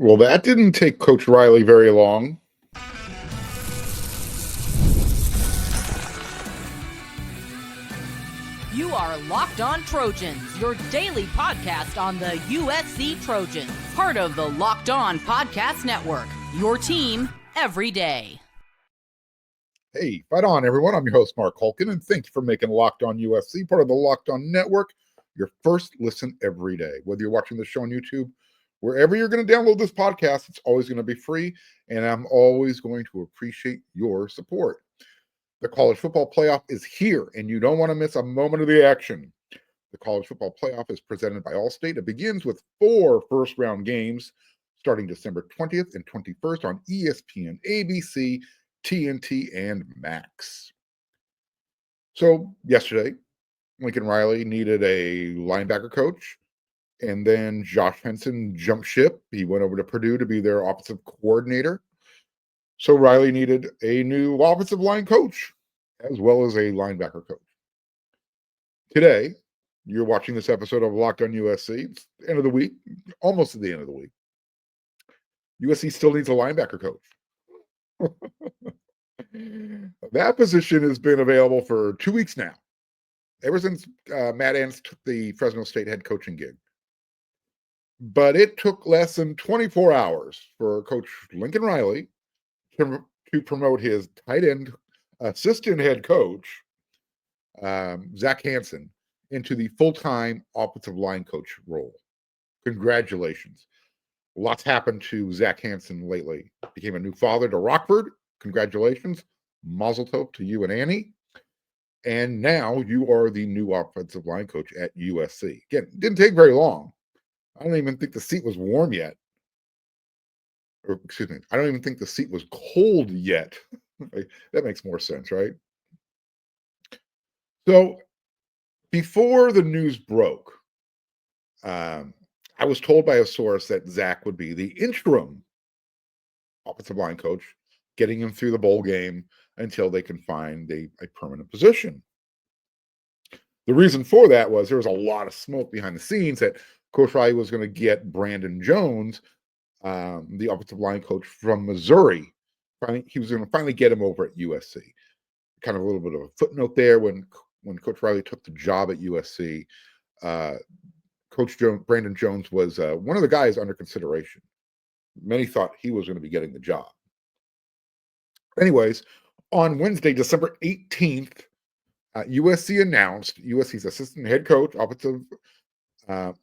Well, that didn't take Coach Riley very long. You are Locked On Trojans, your daily podcast on the USC Trojans. Part of the Locked On Podcast Network, your team every day. Hey, fight on, everyone. I'm your host, Mark Hulkin, and thank you for making Locked On USC part of the Locked On Network, your first listen every day. Whether you're watching the show on YouTube, wherever you're going to download this podcast, it's always going to be free, and I'm always going to appreciate your support. The college football playoff is here, and you don't want to miss a moment of the action. The college football playoff is presented by Allstate. It begins with 4 first-round games starting December 20th and 21st on ESPN, ABC, TNT, and Max. So yesterday, Lincoln Riley needed a linebacker coach, and then Josh Henson jumped ship. He went over to Purdue to be their offensive coordinator. So Riley needed a new offensive line coach as well as a linebacker coach. Today, you're watching this episode of Locked on USC. It's the end of the week, almost at the end of the week. USC still needs a linebacker coach. That position has been available for 2 weeks now, ever since Matt Ants took the Fresno State head coaching gig. But it took less than 24 hours for Coach Lincoln Riley to promote his tight end assistant head coach, Zach Hanson, into the full-time offensive line coach role. Congratulations. Lots happened to Zach Hanson lately. Became a new father to Rockford. Congratulations. Mazel tov to you and Annie. And now you are the new offensive line coach at USC. Again, it didn't take very long. I don't even think the seat was warm yet. Or, excuse me, I don't even think the seat was cold yet. That makes more sense, right? So before the news broke, I was told by a source that Zach would be the interim offensive line coach, getting him through the bowl game until they can find a permanent position. The reason for that was there was a lot of smoke behind the scenes that Coach Riley was going to get Brandon Jones, the offensive line coach from Missouri. He was going to finally get him over at USC. Kind of a little bit of a footnote there when Coach Riley took the job at USC. Brandon Jones was one of the guys under consideration. Many thought he was going to be getting the job. Anyways, on Wednesday, December 18th, USC announced USC's assistant head coach,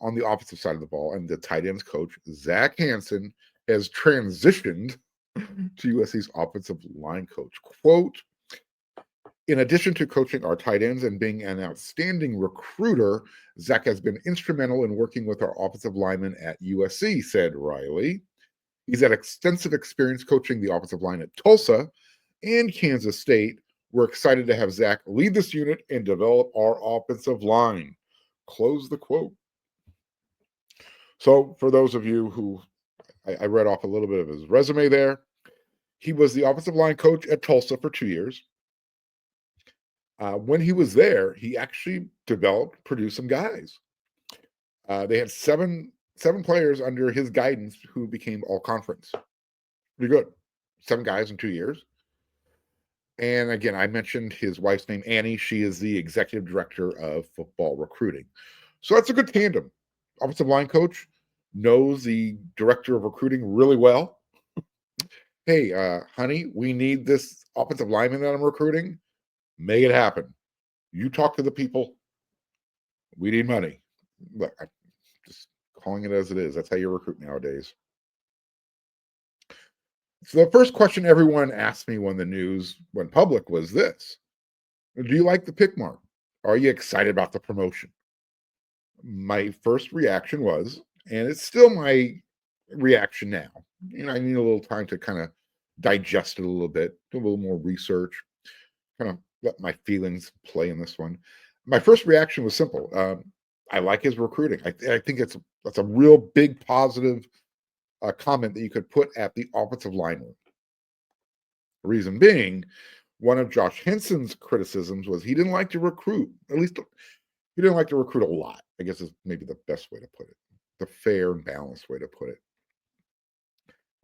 on the offensive side of the ball, and the tight ends coach, Zach Hanson, has transitioned to USC's offensive line coach. Quote, in addition to coaching our tight ends and being an outstanding recruiter, Zach has been instrumental in working with our offensive linemen at USC, said Riley. He's had extensive experience coaching the offensive line at Tulsa and Kansas State. We're excited to have Zach lead this unit and develop our offensive line. Close the quote. So for those of you who, I read off a little bit of his resume there. He was the offensive line coach at Tulsa for 2 years. When he was there, he actually produced some guys. They had seven players under his guidance who became all conference. Pretty good. 7 guys in 2 years. And again, I mentioned his wife's name, Annie. She is the executive director of football recruiting. So that's a good tandem. Offensive line coach knows the director of recruiting really well. Hey, honey, we need this offensive lineman that I'm recruiting. Make it happen. You talk to the people. We need money. Look, I'm just calling it as it is. That's how you recruit nowadays. So the first question everyone asked me when the news went public was this. Do you like the pick mark? Are you excited about the promotion? My first reaction was, and it's still my reaction now, I need a little time to kind of digest it a little bit, do a little more research, kind of let my feelings play in this one. My first reaction was simple. I like his recruiting. I think that's a real big positive comment that you could put at the offensive line room. The reason being, one of Josh Henson's criticisms was he didn't like to recruit. At least he didn't like to recruit a lot, I guess is maybe the best way to put it, the fair and balanced way to put it.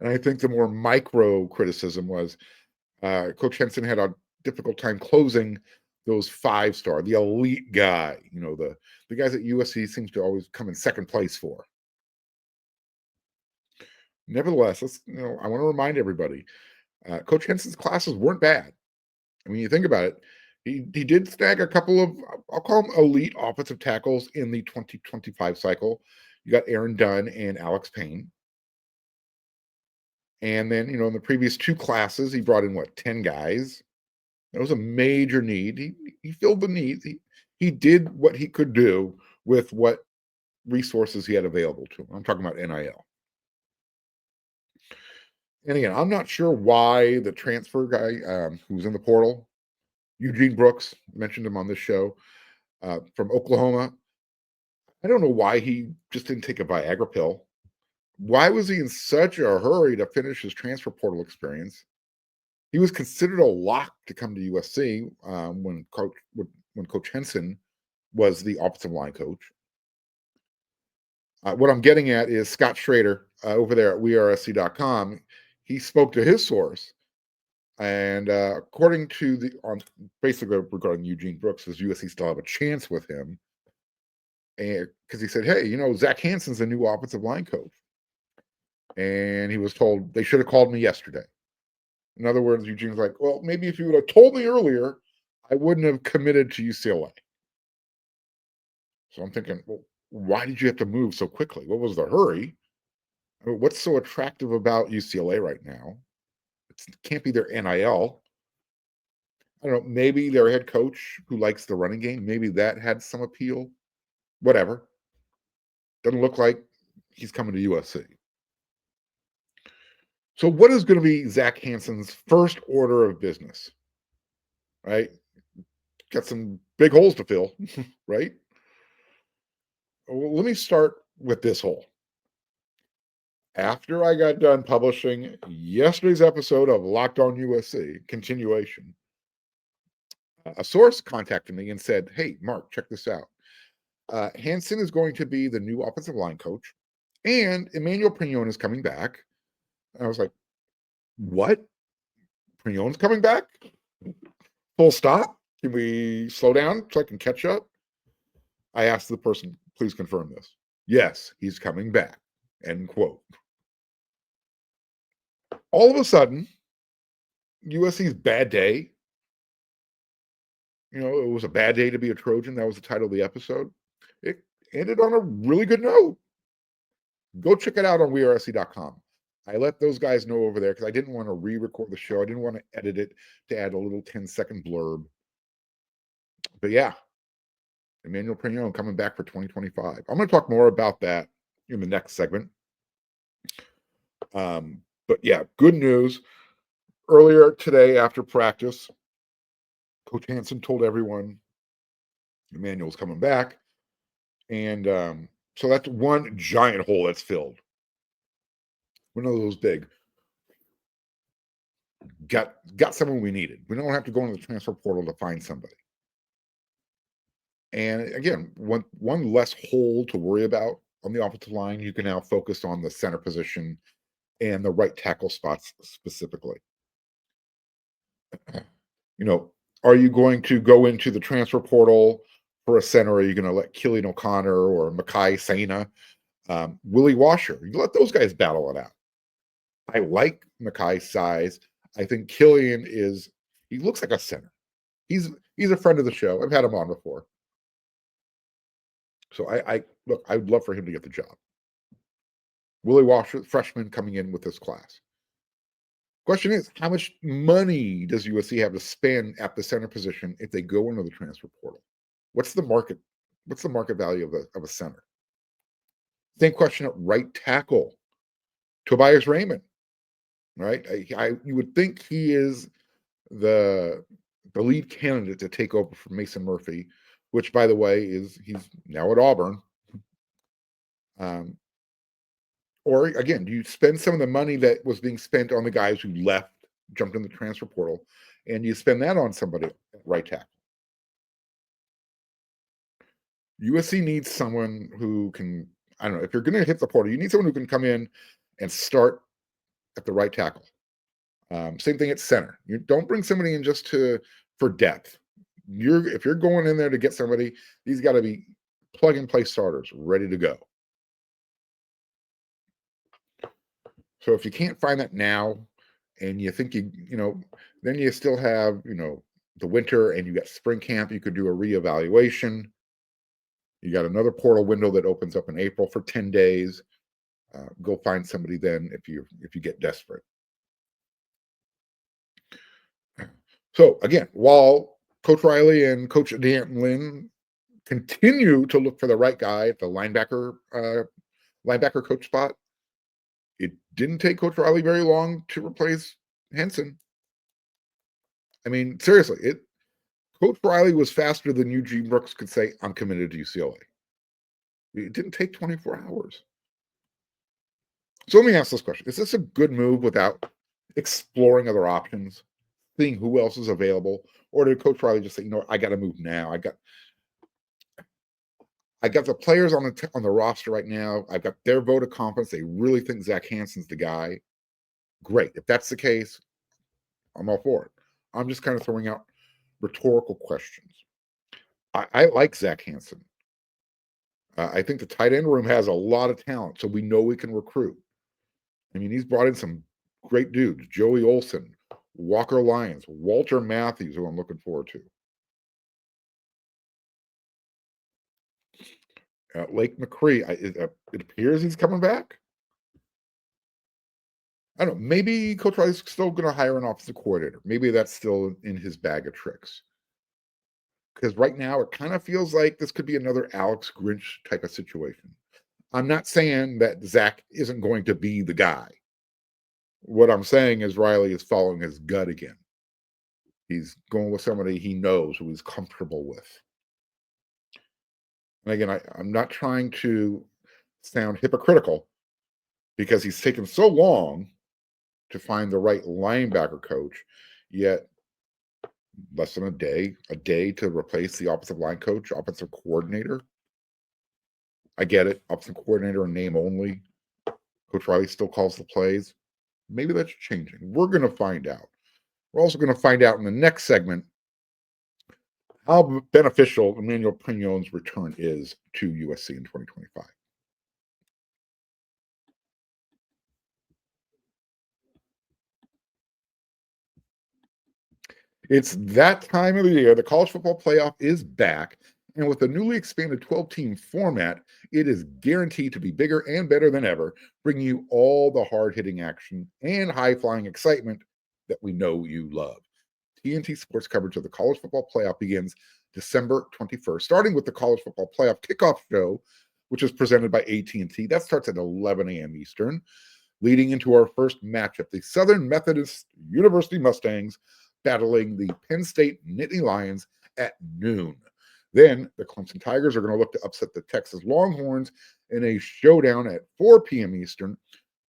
And I think the more micro criticism was Coach Henson had a difficult time closing those 5-star, the elite guy, the guys that USC seems to always come in second place for. Nevertheless, I want to remind everybody, Coach Henson's classes weren't bad. I mean, you think about it, he did snag a couple of, I'll call them elite offensive tackles in the 2025 cycle. You got Aaron Dunn and Alex Payne. And then, in the previous 2 classes, he brought in 10 guys. That was a major need. He filled the needs. He did what he could do with what resources he had available to him. I'm talking about NIL. And again, I'm not sure why the transfer guy who's in the portal, Eugene Brooks, mentioned him on this show, from Oklahoma. I don't know why he just didn't take a Viagra pill. Why was he in such a hurry to finish his transfer portal experience? He was considered a lock to come to USC when Coach Hanson was the offensive line coach. What I'm getting at is Scott Schrader over there at wearesc.com. He spoke to his source, and according to basically regarding Eugene Brooks, does USC still have a chance with him? And because he said, hey, Zach Hanson's the new offensive line coach, and he was told they should have called me yesterday. In other words, Eugene's like, well, maybe if you would have told me earlier, I wouldn't have committed to UCLA. So I'm thinking, well, why did you have to move so quickly? What was the hurry? I mean, what's so attractive about UCLA right now? It can't be their NIL. I don't know, maybe their head coach who likes the running game, maybe that had some appeal. Whatever. Doesn't look like he's coming to USC. So what is going to be Zach Hanson's first order of business? Right? Got some big holes to fill, right? Well, let me start with this hole. After I got done publishing yesterday's episode of Locked On USC, continuation, a source contacted me and said, hey, Mark, check this out. Hansen is going to be the new offensive line coach, and Emmanuel Pregnon is coming back. And I was like, what? Pregnon's coming back? Full stop? Can we slow down so I can catch up? I asked the person, please confirm this. Yes, he's coming back. End quote. All of a sudden, USC's bad day. It was a bad day to be a Trojan. That was the title of the episode. It ended on a really good note. Go check it out on wearesc.com. I let those guys know over there because I didn't want to re-record the show. I didn't want to edit it to add a little 10-second blurb. But yeah, Emmanuel Pregnon coming back for 2025. I'm going to talk more about that in the next segment. But yeah, good news. Earlier today after practice, Coach Hanson told everyone Emmanuel's coming back. And so that's one giant hole that's filled. One of those big. Got someone we needed. We don't have to go into the transfer portal to find somebody. And again, one less hole to worry about on the offensive line. You can now focus on the center position and the right tackle spots specifically. Are you going to go into the transfer portal for a center? Or are you going to let Killian O'Connor or Makai Saina, Willie Washer? You let those guys battle it out. I like Makai's size. I think Killian he looks like a center. He's a friend of the show. I've had him on before. So I'd love for him to get the job. Willie Washer, freshman coming in with this class. Question is, how much money does USC have to spend at the center position if they go into the transfer portal? What's the market value of a center? Same question at right tackle. Tobias Raymond, right? You would think he is the lead candidate to take over from Mason Murphy, which, by the way, he's now at Auburn. Or again, do you spend some of the money that was being spent on the guys who jumped in the transfer portal, and you spend that on somebody at right tackle? USC needs someone who can, I don't know, if you're going to hit the portal, you need someone who can come in and start at the right tackle. Same thing at center. You don't bring somebody in just for depth. If you're going in there to get somebody, these got to be plug and play starters ready to go. So if you can't find that now, and you think then you still have the winter, and you got spring camp, you could do a reevaluation. You got another portal window that opens up in April for 10 days. Go find somebody then if you get desperate. So again, while Coach Riley and Coach Antonlynn continue to look for the right guy at the linebacker coach spot, it didn't take Coach Riley very long to replace Hanson. I mean, seriously, Coach Riley was faster than Eugene Brooks could say, "I'm committed to UCLA." It didn't take 24 hours. So let me ask this question. Is this a good move without exploring other options, seeing who else is available? Or did Coach Riley just say, I got to move now. I got the players on the roster right now. I've got their vote of confidence. They really think Zach Hansen's the guy. Great. If that's the case, I'm all for it. I'm just kind of throwing out rhetorical questions. I like Zach Hansen. I think the tight end room has a lot of talent, so we know we can recruit. I mean, he's brought in some great dudes: Joey Olson, Walker Lyons, Walter Matthews, who I'm looking forward to. Lake McCree, it appears he's coming back. I don't know. Maybe Coach Riley's still going to hire an offensive coordinator. Maybe that's still in his bag of tricks. Because right now it kind of feels like this could be another Alex Grinch type of situation. I'm not saying that Zach isn't going to be the guy. What I'm saying is Riley is following his gut again. He's going with somebody he knows, who he's comfortable with. And again, I'm not trying to sound hypocritical, because he's taken so long to find the right linebacker coach, yet less than a day to replace the offensive line coach, offensive coordinator. I get it. Offensive coordinator in name only. Coach Riley still calls the plays. Maybe that's changing. We're going to find out. We're also going to find out in the next segment how beneficial Emmanuel Pregnon's return is to USC in 2025. It's that time of the year. The college football playoff is back. And with the newly expanded 12-team format, it is guaranteed to be bigger and better than ever, bringing you all the hard-hitting action and high-flying excitement that we know you love. TNT Sports coverage of the college football playoff begins December 21st, starting with the college football playoff kickoff show, which is presented by AT&T. That starts at 11 a.m. Eastern, leading into our first matchup, the Southern Methodist University Mustangs battling the Penn State Nittany Lions at noon. Then the Clemson Tigers are going to look to upset the Texas Longhorns in a showdown at 4 p.m. Eastern.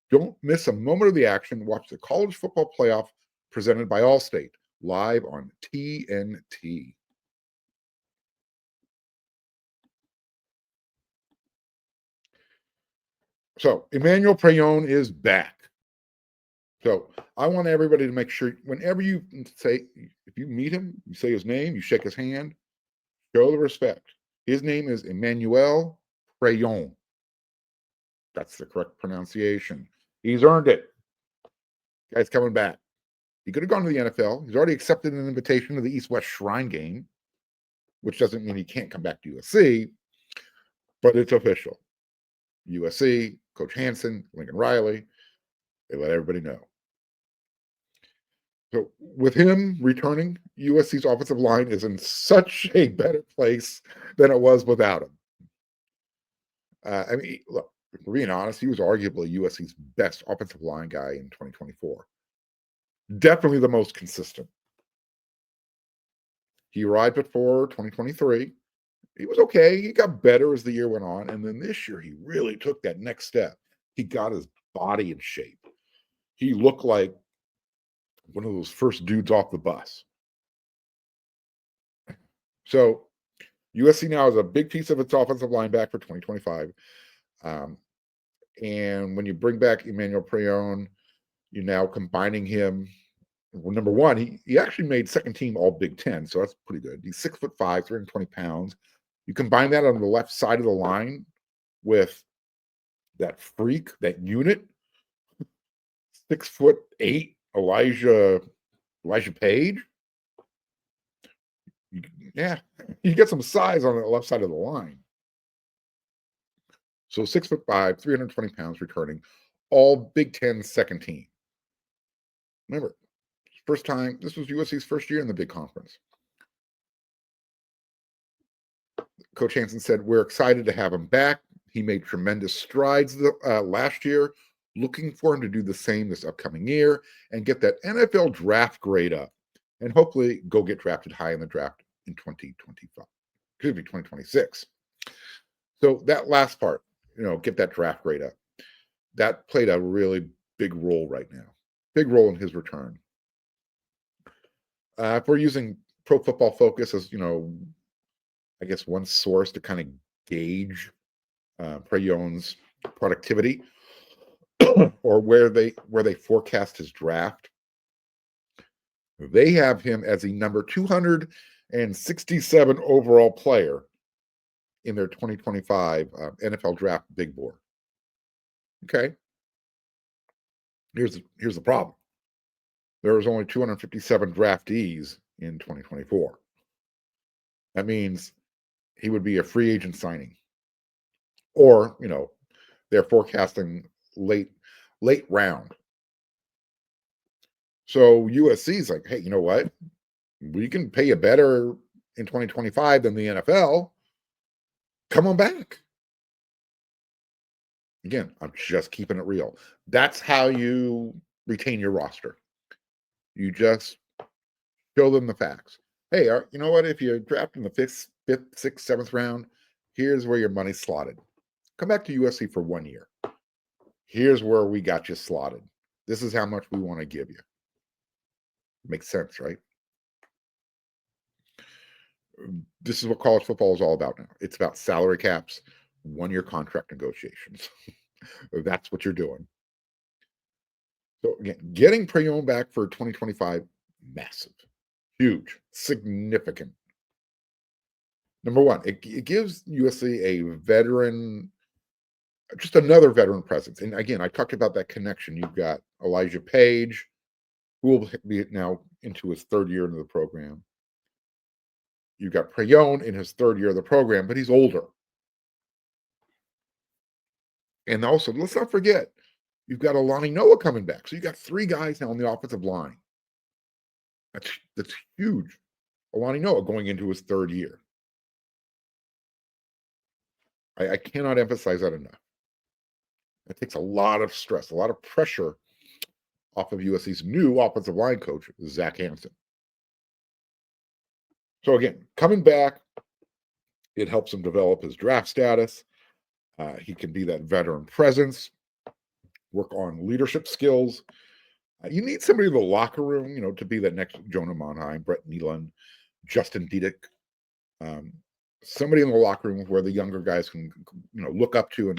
Don't miss a moment of the action. Watch the college football playoff presented by Allstate live on TNT. So Emmanuel Pregnon is back. So I want everybody to make sure, whenever you say, if you meet him, you say his name, you shake his hand, show the respect. His name is Emmanuel Pregnon. That's the correct pronunciation. He's earned it. Guy's coming back. He could have gone to the NFL. He's already accepted an invitation to the East-West Shrine game, which doesn't mean he can't come back to USC, but it's official. USC, Coach Hanson, Lincoln Riley, they let everybody know. So with him returning, USC's offensive line is in such a better place than it was without him. I mean, look, if we're being honest, he was arguably USC's best offensive line guy in 2024. Definitely the most consistent. He arrived at 2023. He was okay. He got better as the year went on. And then this year, he really took that next step. He got his body in shape. He looked like one of those first dudes off the bus. So USC now has a big piece of its offensive line back for 2025. And when you bring back Emmanuel Pregnon, You're now combining him. Well, number one, he actually made second team all Big Ten, so that's pretty good. He's 6'5", 320 pounds. You combine that on the left side of the line with that freak, that unit, 6'8", Elijah Page. Yeah, you get some size on the left side of the line. So 6'5", 320 pounds returning, all Big Ten second team. Remember, first time, this was USC's first year in the big conference. Coach Hanson said, we're excited to have him back. He made tremendous strides last year. Looking for him to do the same this upcoming year and get that NFL draft grade up and hopefully go get drafted high in the draft in 2026. So that last part, get that draft grade up. That played a really big role right now. Big role in his return. If we're using Pro Football Focus as, I guess one source to kind of gauge Pregnon's productivity or where they forecast his draft, they have him as a number 267 overall player in their 2025 NFL Draft Big Board. Okay. Here's the problem. There was only 257 draftees in 2024. That means he would be a free agent signing. Or, they're forecasting late round. So USC's like, hey, you know what? We can pay you better in 2025 than the NFL. Come on back. Again, I'm just keeping it real. That's how you retain your roster. You just show them the facts. Hey, you know what? If you're drafted in the fifth, sixth, seventh round, here's where your money's slotted. Come back to USC for 1 year. Here's where we got you slotted. This is how much we want to give you. Makes sense, right? This is what college football is all about now. It's about salary caps, 1-year contract negotiations. That's what you're doing. So again, getting Pregnon back for 2025, massive, huge, significant. Number one, it gives USC a veteran, just another veteran presence. And again, I talked about that connection. You've got Elijah Page, who will be now into his third year into the program. You've got Pregnon in his third year of the program, but he's older. And also, let's not forget, you've got Alani Noah coming back. So you've got 3 guys now on the offensive line. That's huge. Alani Noah going into his third year. I cannot emphasize that enough. It takes a lot of stress, a lot of pressure off of USC's new offensive line coach, Zach Hanson. So again, coming back, it helps him develop his draft status. He can be that veteran presence, work on leadership skills. You need somebody in the locker room, to be that next Jonah Monheim, Brett Nealon, Justin Diedick. Somebody in the locker room where the younger guys can, look up to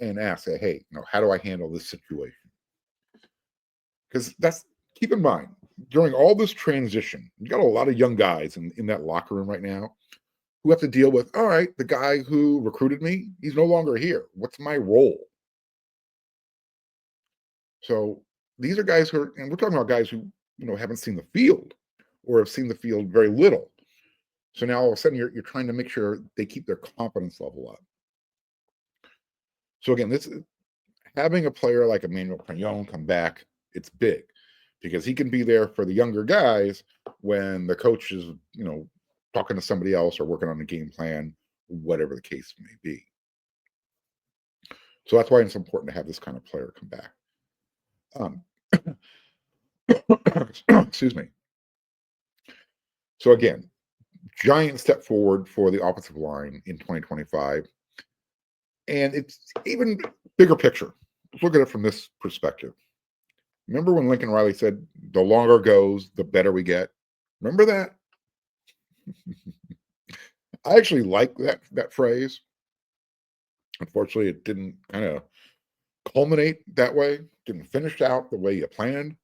and ask, hey, how do I handle this situation? Because keep in mind, during all this transition, you got a lot of young guys in that locker room right now who have to deal with, all right, the guy who recruited me, he's no longer here. What's my role? So these are guys and we're talking about guys who, haven't seen the field or have seen the field very little. So now all of a sudden you're trying to make sure they keep their confidence level up. So again, having a player like Emmanuel Pregnon come back, it's big because he can be there for the younger guys when the coach is, talking to somebody else or working on a game plan, whatever the case may be. So that's why it's important to have this kind of player come back. Excuse me. So again, giant step forward for the offensive line in 2025. And it's even bigger picture. Let's look at it from this perspective. Remember when Lincoln Riley said, the longer it goes, the better we get? Remember that? I actually like that phrase. Unfortunately, it didn't kind of culminate that way, didn't finish out the way you planned.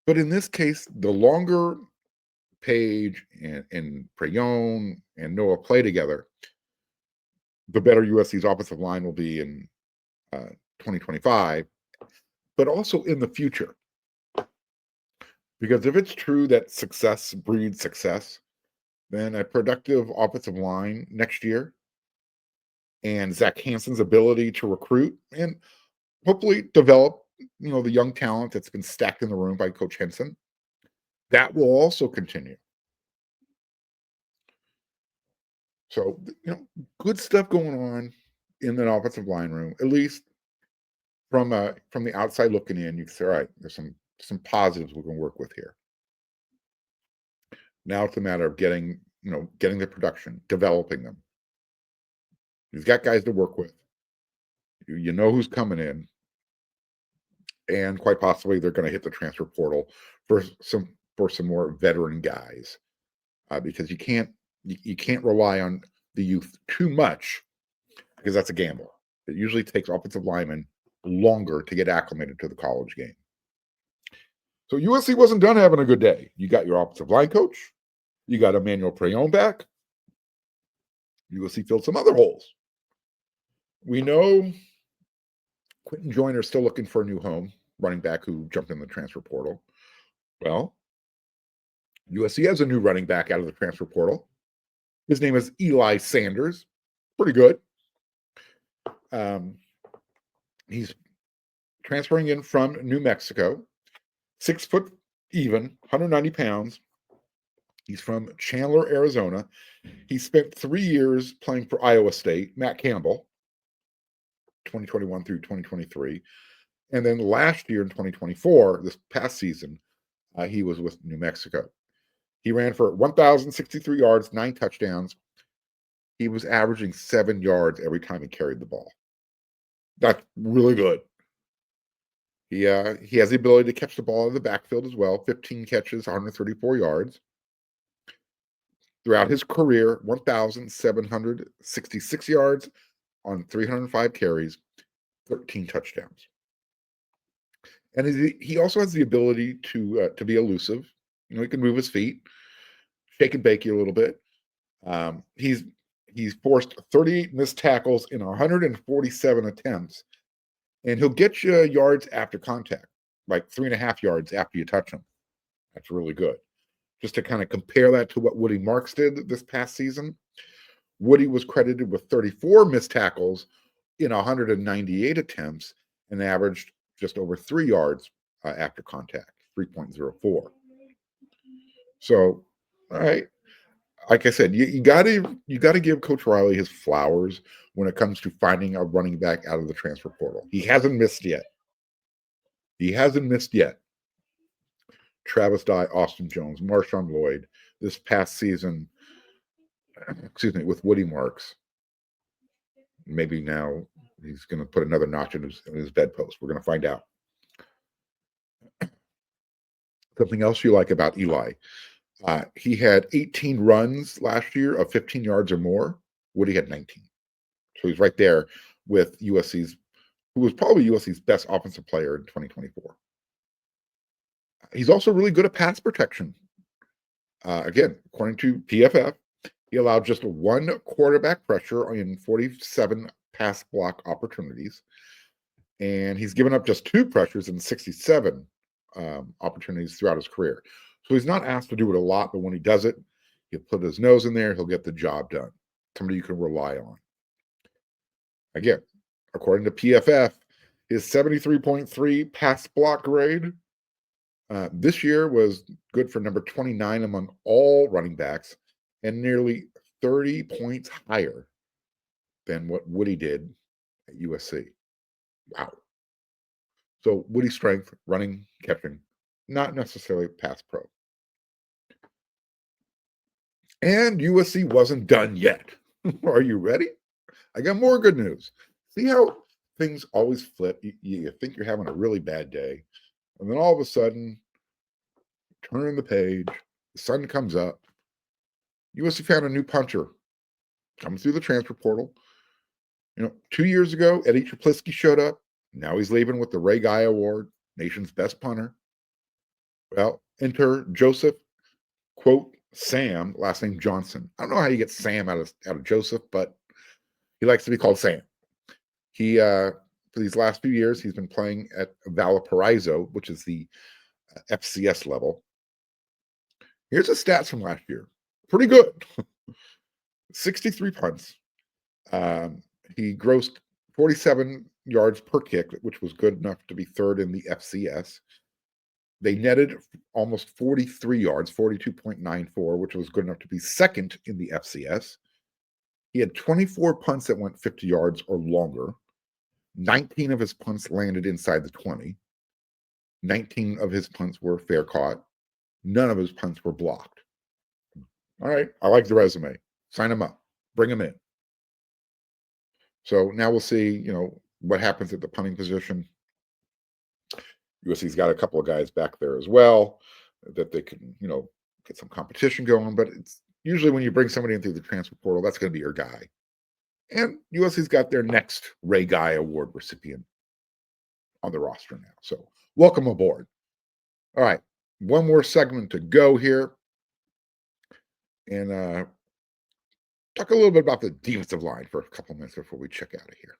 But in this case, the longer Page and Pregnon and Noah play together, the better USC's offensive line will be in 2025, but also in the future. Because if it's true that success breeds success, then a productive offensive line next year and Zach Hanson's ability to recruit and hopefully develop, the young talent that's been stacked in the room by Coach Henson, that will also continue. So, good stuff going on in that offensive line room, at least from the outside looking in. You can say, all right, there's some positives we can work with here. Now it's a matter of getting the production, developing them. He's got guys to work with. You know who's coming in, and quite possibly they're going to hit the transfer portal for some more veteran guys, because you can't rely on the youth too much, because that's a gamble. It usually takes offensive linemen longer to get acclimated to the college game. So USC wasn't done having a good day. You got your offensive line coach. You got Emmanuel Pregnon back. USC filled some other holes. We know Quentin Joyner's still looking for a new home, running back who jumped in the transfer portal. Well, USC has a new running back out of the transfer portal. His name is Eli Sanders. Pretty good. He's transferring in from New Mexico. 6 foot even, 190 pounds. He's from Chandler, Arizona. He spent 3 years playing for Iowa State, Matt Campbell, 2021 through 2023. And then last year in 2024, this past season, he was with New Mexico. He ran for 1,063 yards, 9 touchdowns. He was averaging 7 yards every time he carried the ball. That's really good. He has the ability to catch the ball in the backfield as well. 15 catches, 134 yards. Throughout his career, 1,766 yards on 305 carries, 13 touchdowns. And he also has the ability to be elusive. He can move his feet, shake and bake you a little bit. He's forced 38 missed tackles in 147 attempts, and he'll get you yards after contact, like 3.5 yards after you touch him. That's really good. Just to kind of compare that to what Woody Marks did this past season, Woody was credited with 34 missed tackles in 198 attempts and averaged just over 3 yards after contact, 3.04. So, all right. Like I said, you got to give Coach Riley his flowers when it comes to finding a running back out of the transfer portal. He hasn't missed yet. Travis Dye, Austin Jones, Marshawn Lloyd this past season, with Woody Marks. Maybe now he's going to put another notch in his bedpost. We're going to find out. Something else you like about Eli. He had 18 runs last year of 15 yards or more. Woody had 19. So he's right there with who was probably USC's best offensive player in 2024. He's also really good at pass protection. Again, according to PFF, he allowed just 1 quarterback pressure in 47 pass block opportunities. And he's given up just 2 pressures in 67 opportunities throughout his career. So he's not asked to do it a lot, but when he does it, he'll put his nose in there, he'll get the job done. Somebody you can rely on. Again, according to PFF, his 73.3 pass block grade this year was good for number 29 among all running backs and nearly 30 points higher than what Woody did at USC. Wow. So Woody's strength, running, catching, not necessarily pass pro. And USC wasn't done yet. Are you ready? I got more good news. See how things always flip? You think you're having a really bad day, and then all of a sudden, turn the page, the sun comes up. USC found a new punter coming through the transfer portal. 2 years ago, Eddie Traplisky showed up. Now he's leaving with the Ray Guy Award, nation's best punter. Well, enter Joseph, quote, Sam, last name Johnson. I don't know how you get Sam out of Joseph, but he likes to be called Sam. He for these last few years, he's been playing at Valparaiso, which is the FCS level. Here's the stats from last year. Pretty good. 63 punts. He grossed 47 yards per kick, which was good enough to be third in the FCS. They netted almost 43 yards, 42.94, which was good enough to be second in the FCS. He had 24 punts that went 50 yards or longer. 19 of his punts landed inside the 20. 19 of his punts were fair caught. None of his punts were blocked. All right, I like the resume. Sign him up. Bring him in. So now we'll see, what happens at the punting position. USC's got a couple of guys back there as well that they can, get some competition going. But it's usually when you bring somebody in through the transfer portal, that's going to be your guy. And USC's got their next Ray Guy Award recipient on the roster now. So welcome aboard. All right, one more segment to go here. And talk a little bit about the defensive line for a couple minutes before we check out of here.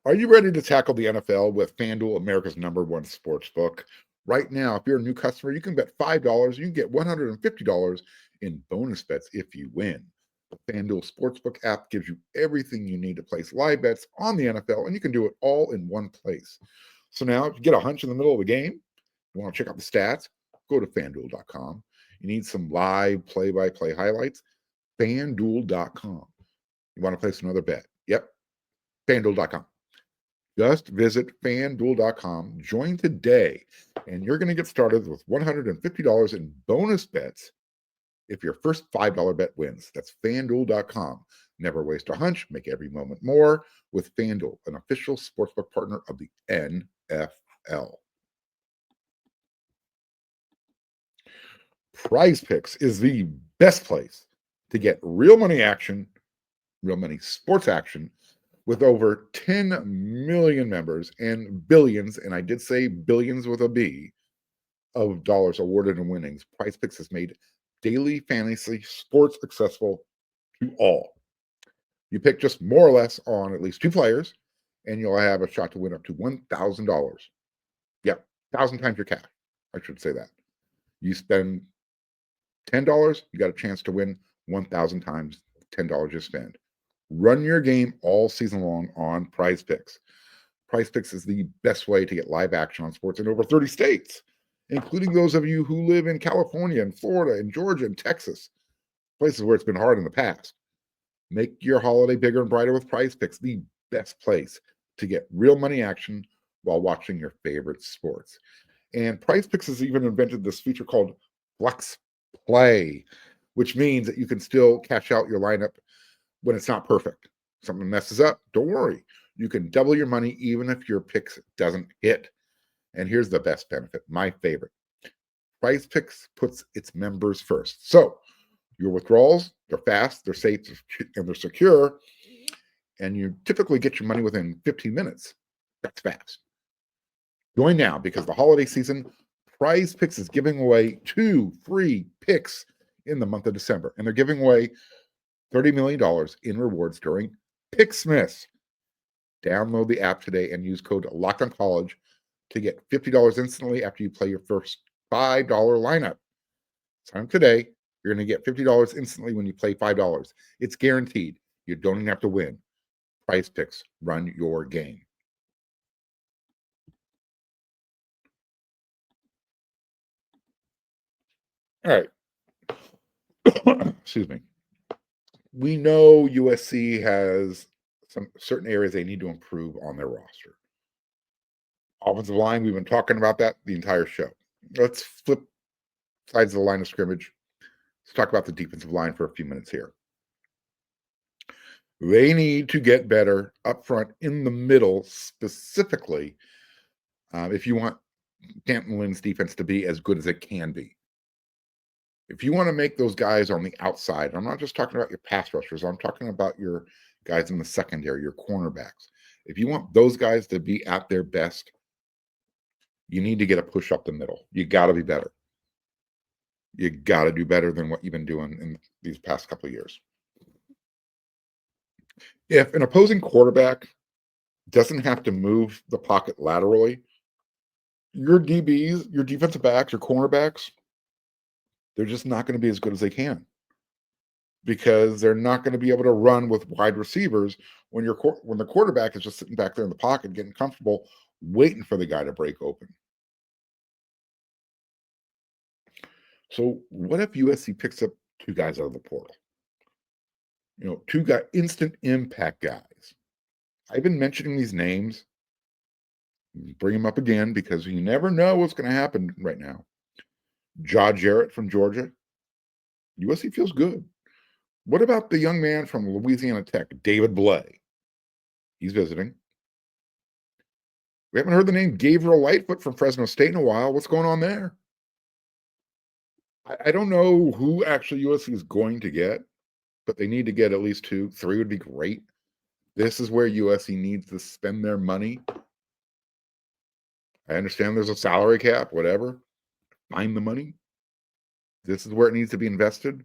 Are you ready to tackle the NFL with FanDuel, America's #1 sports book? Right now, if you're a new customer, you can bet $5. You can get $150 in bonus bets if you win. The FanDuel Sportsbook app gives you everything you need to place live bets on the NFL, and you can do it all in one place. So now, if you get a hunch in the middle of a game, you want to check out the stats, go to FanDuel.com. You need some live play-by-play highlights, FanDuel.com. You want to place another bet? Yep, FanDuel.com. Just visit FanDuel.com, join today, and you're going to get started with $150 in bonus bets if your first $5 bet wins. That's FanDuel.com. Never waste a hunch. Make every moment more with FanDuel, an official sportsbook partner of the NFL. Prize Picks is the best place to get real money action, real money sports action, with over 10 million members and billions, and I did say billions with a B, of dollars awarded in winnings. Prize Picks has made daily fantasy sports accessible to all. You pick just more or less on at least two players, and you'll have a shot to win up to $1,000. Yep, 1,000 times your cash. I should say that. You spend $10, you got a chance to win 1,000 times $10 you spend. Run your game all season long on Prize Picks. Prize Picks is the best way to get live action on sports in over 30 states, including those of you who live in California and Florida and Georgia and Texas, places where it's been hard in the past. Make your holiday bigger and brighter with Prize Picks, the best place to get real money action while watching your favorite sports. And Prize Picks has even invented this feature called Flex Play, which means that you can still cash out your lineup when it's not perfect. Something messes up, don't worry. You can double your money even if your picks doesn't hit. And here's the best benefit, my favorite. Prize Picks puts its members first. So your withdrawals, they're fast, they're safe, and they're secure. And you typically get your money within 15 minutes. That's fast. Join now because the holiday season, Prize Picks is giving away 2 free picks in the month of December. And they're giving away $30 million in rewards during Picksmith. Download the app today and use code LOCKEDONCollege to get $50 instantly after you play your first $5 lineup. Sign up today. You're going to get $50 instantly when you play $5. It's guaranteed. You don't even have to win. Prize Picks. Run your game. All right. Excuse me. We know USC has some certain areas they need to improve on their roster. Offensive line, we've been talking about that the entire show. Let's flip sides of the line of scrimmage. Let's talk about the defensive line for a few minutes here. They need to get better up front in the middle, specifically if you want Anton Lynn's defense to be as good as it can be. If you want to make those guys on the outside, I'm not just talking about your pass rushers, I'm talking about your guys in the secondary, your cornerbacks. If you want those guys to be at their best, you need to get a push up the middle. You got to be better. You got to do better than what you've been doing in these past couple of years. If an opposing quarterback doesn't have to move the pocket laterally, your DBs, your defensive backs, your cornerbacks, they're just not going to be as good as they can, because they're not going to be able to run with wide receivers when the quarterback is just sitting back there in the pocket getting comfortable, waiting for the guy to break open. So what if USC picks up two guys out of the portal? Two guy instant impact guys. I've been mentioning these names. Bring them up again because you never know what's going to happen right now. Josh Jarrett from Georgia. USC feels good. What about the young man from Louisiana Tech, David Blay? He's visiting. We haven't heard the name Gabriel Lightfoot from Fresno State in a while. What's going on there? I don't know who actually USC is going to get, but they need to get at least 2. 3 would be great. This is where USC needs to spend their money. I understand there's a salary cap, whatever. Find the money. This is where it needs to be invested.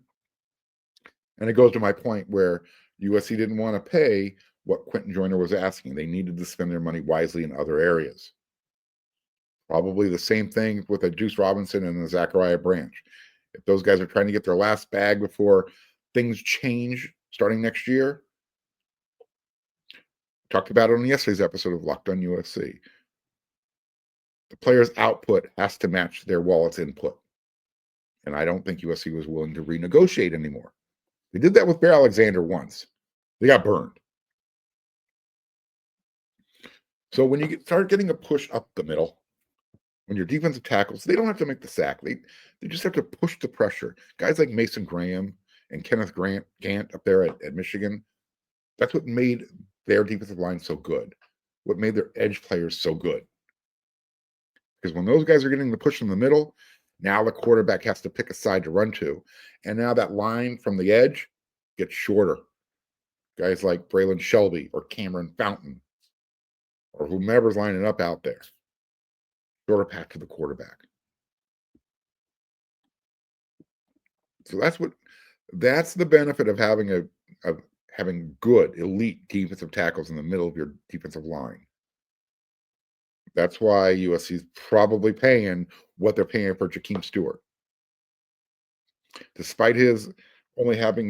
And it goes to my point where USC didn't want to pay what Quentin Joyner was asking. They needed to spend their money wisely in other areas. Probably the same thing with a Deuce Robinson and a Zachariah Branch. If those guys are trying to get their last bag before things change starting next year, talked about it on yesterday's episode of Locked on USC. The player's output has to match their wallet's input. And I don't think USC was willing to renegotiate anymore. They did that with Bear Alexander once. They got burned. So when you start getting a push up the middle, when your defensive tackles, they don't have to make the sack. They just have to push the pressure. Guys like Mason Graham and Kenneth Gant up there at Michigan, that's what made their defensive line so good, what made their edge players so good. Because when those guys are getting the push in the middle, now the quarterback has to pick a side to run to. And now that line from the edge gets shorter. Guys like Braylon Shelby or Cameron Fountain or whomever's lining up out there. Shorter path to the quarterback. So that's the benefit of having good elite defensive tackles in the middle of your defensive line. That's why USC is probably paying what they're paying for Jakeem Stewart. Despite his only having,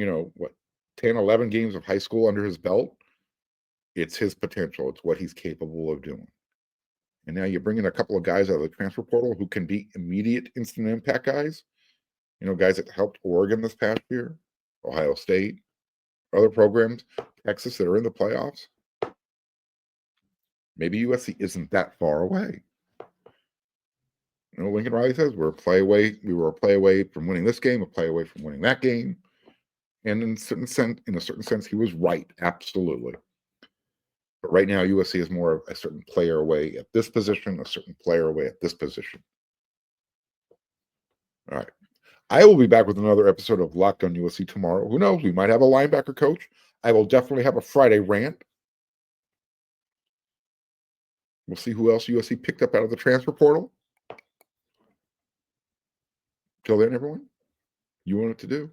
10, 11 games of high school under his belt, it's his potential. It's what he's capable of doing. And now you bring in a couple of guys out of the transfer portal who can be immediate instant impact guys. Guys that helped Oregon this past year, Ohio State, other programs, Texas that are in the playoffs. Maybe USC isn't that far away. Lincoln Riley says we were a play away from winning this game, a play away from winning that game. And in a certain sense, he was right, absolutely. But right now, USC is more of a certain player away at this position, a certain player away at this position. All right. I will be back with another episode of Locked on USC tomorrow. Who knows? We might have a linebacker coach. I will definitely have a Friday rant. We'll see who else USC picked up out of the transfer portal. Till then, everyone, you know what to do.